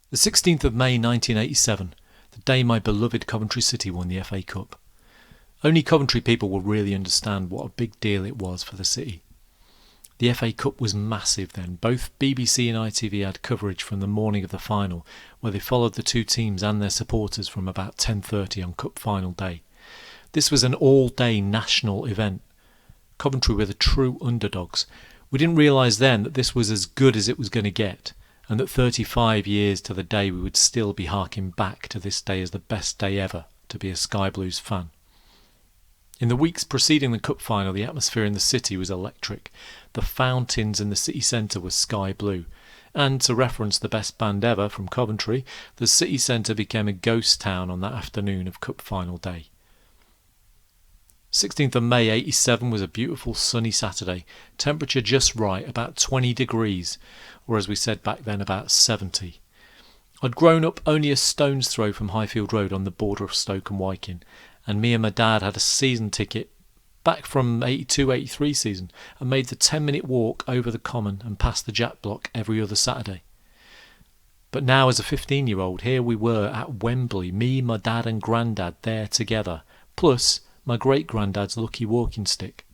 The 16th of May 1987, the day my beloved Coventry City won the FA Cup. Only Coventry people will really understand what a big deal it was for the city. The FA Cup was massive then. Both BBC and ITV had coverage from the morning of the final, where they followed the two teams and their supporters from about 10:30 on Cup final day. This was an all-day national event. Coventry were the true underdogs. We didn't realise then that this was as good as it was going to get, and that 35 years to the day we would still be harking back to this day as the best day ever to be a Sky Blues fan. In the weeks preceding the cup final, the atmosphere in the city was electric. The fountains in the city centre were sky blue, and to reference the best band ever from Coventry, the city centre became a ghost town on that afternoon of cup final day. 16th of May 87 was a beautiful sunny Saturday, temperature just right, about 20 degrees, or as we said back then, about 70. I'd grown up only a stone's throw from Highfield Road on the border of Stoke and Wyking, and me and my dad had a season ticket back from 82-83 season and made the 10-minute walk over the common and past the Jack Block every other Saturday. But now as a 15-year-old, here we were at Wembley, me, my dad and granddad there together, plus my great-granddad's lucky walking stick.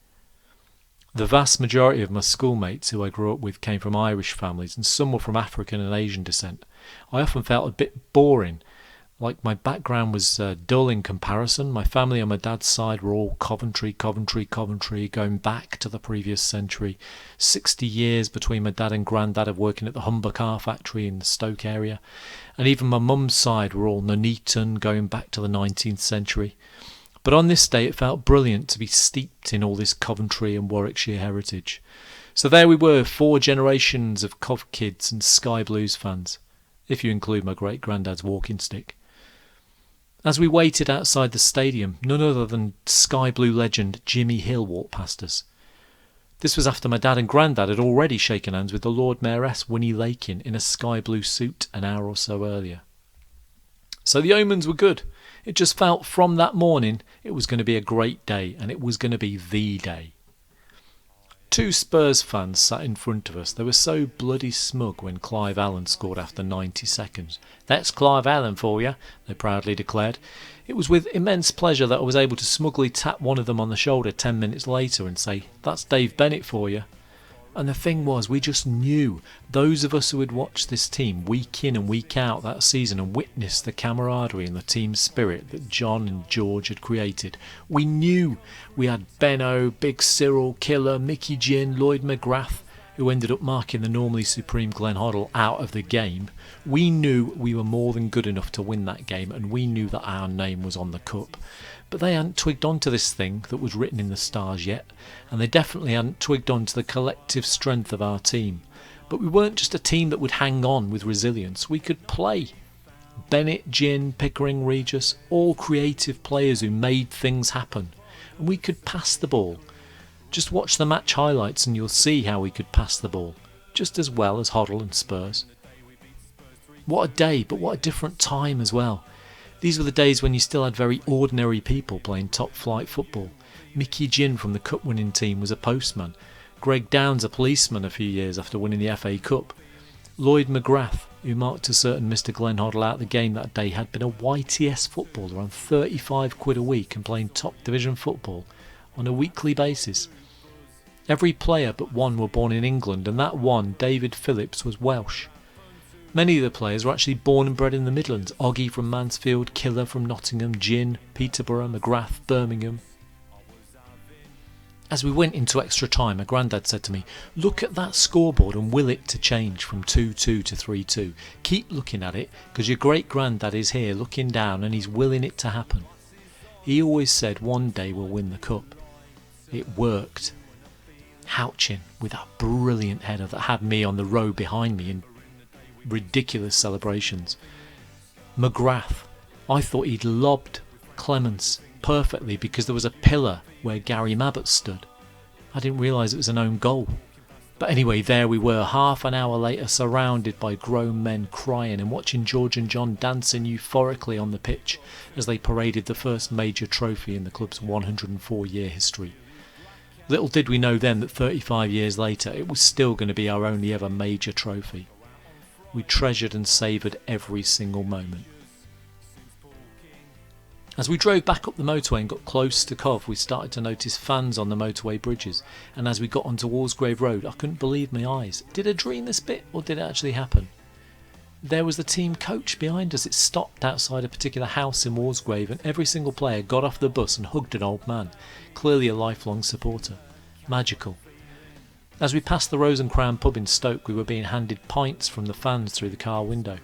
The vast majority of my schoolmates who I grew up with came from Irish families, and some were from African and Asian descent. I often felt a bit boring, like my background was dull in comparison. My family on my dad's side were all Coventry, going back to the previous century. 60 years between my dad and granddad of working at the Humber car factory in the Stoke area. And even my mum's side were all Nuneaton, going back to the 19th century. But on this day it felt brilliant to be steeped in all this Coventry and Warwickshire heritage. So there we were, 4 generations of Cov kids and Sky Blues fans, if you include my great-granddad's walking stick. As we waited outside the stadium, none other than Sky Blue legend Jimmy Hill walked past us. This was after my dad and granddad had already shaken hands with the Lord Mayoress Winnie Lakin in a sky blue suit an hour or so earlier. So the omens were good. It just felt from that morning it was going to be a great day, and it was going to be the day. 2 Spurs fans sat in front of us. They were so bloody smug when Clive Allen scored after 90 seconds. "That's Clive Allen for you," they proudly declared. It was with immense pleasure that I was able to smugly tap one of them on the shoulder 10 minutes later and say, "That's Dave Bennett for you." And the thing was, we just knew, those of us who had watched this team week in and week out that season and witnessed the camaraderie and the team spirit that John and George had created, we knew we had Benno, Big Cyril, Killer, Mickey Ginn, Lloyd McGrath, who ended up marking the normally supreme Glenn Hoddle out of the game. We knew we were more than good enough to win that game, and we knew that our name was on the cup. But they hadn't twigged onto this thing that was written in the stars yet, and they definitely hadn't twigged onto the collective strength of our team. But we weren't just a team that would hang on with resilience, we could play. Bennett, Ginn, Pickering, Regis, all creative players who made things happen, and we could pass the ball. Just watch the match highlights and you'll see how we could pass the ball, just as well as Hoddle and Spurs. What a day, but what a different time as well. These were the days when you still had very ordinary people playing top-flight football. Mickey Ginn from the cup-winning team was a postman. Greg Downs a policeman a few years after winning the FA Cup. Lloyd McGrath, who marked a certain Mr Glenn Hoddle out of the game that day, had been a YTS footballer on £35 a week and playing top division football on a weekly basis. Every player but one were born in England, and that one, David Phillips, was Welsh. Many of the players were actually born and bred in the Midlands. Oggy from Mansfield, Killer from Nottingham, Ginn, Peterborough, McGrath, Birmingham. As we went into extra time, my granddad said to me, "Look at that scoreboard and will it to change from 2-2 to 3-2. Keep looking at it, because your great-granddad is here looking down and he's willing it to happen." He always said one day we'll win the cup. It worked. Houchin, with that brilliant header that had me on the row behind me in ridiculous celebrations. McGrath, I thought he'd lobbed Clements perfectly because there was a pillar where Gary Mabbutt stood. I didn't realise it was an own goal. But anyway, there we were, half an hour later, surrounded by grown men crying and watching George and John dancing euphorically on the pitch as they paraded the first major trophy in the club's 104-year history. Little did we know then that 35 years later it was still going to be our only ever major trophy. We treasured and savoured every single moment. As we drove back up the motorway and got close to Cov, we started to notice fans on the motorway bridges, and as we got onto Walsgrave Road, I couldn't believe my eyes. Did I dream this bit, or did it actually happen? There was the team coach behind us. It stopped outside a particular house in Walsgrave, and every single player got off the bus and hugged an old man, clearly a lifelong supporter. Magical. As we passed the Rose and Crown pub in Stoke, we were being handed pints from the fans through the car window.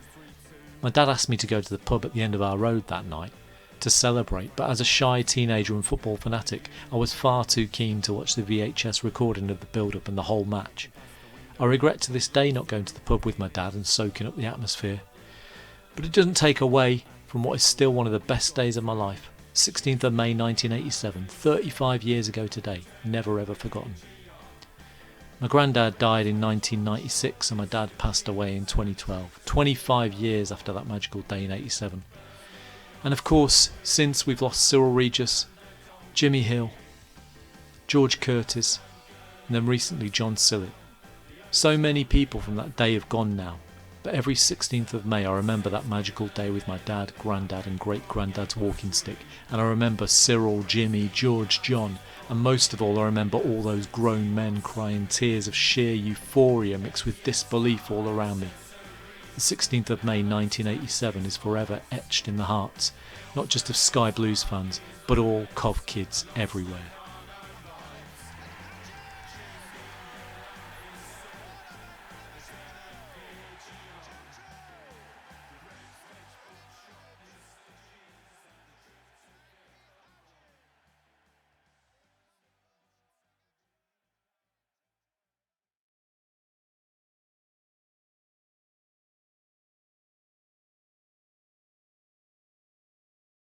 My dad asked me to go to the pub at the end of our road that night to celebrate, but as a shy teenager and football fanatic, I was far too keen to watch the VHS recording of the build-up and the whole match. I regret to this day not going to the pub with my dad and soaking up the atmosphere. But it doesn't take away from what is still one of the best days of my life. 16th of May 1987, 35 years ago today, never ever forgotten. My granddad died in 1996 and my dad passed away in 2012, 25 years after that magical day in 87. And of course, since we've lost Cyril Regis, Jimmy Hill, George Curtis, and then recently John Sillett. So many people from that day have gone now, but every 16th of May I remember that magical day with my dad, granddad and great-granddad's walking stick, and I remember Cyril, Jimmy, George, John, and most of all I remember all those grown men crying tears of sheer euphoria mixed with disbelief all around me. The 16th of May 1987 is forever etched in the hearts, not just of Sky Blues fans, but all Cov kids everywhere.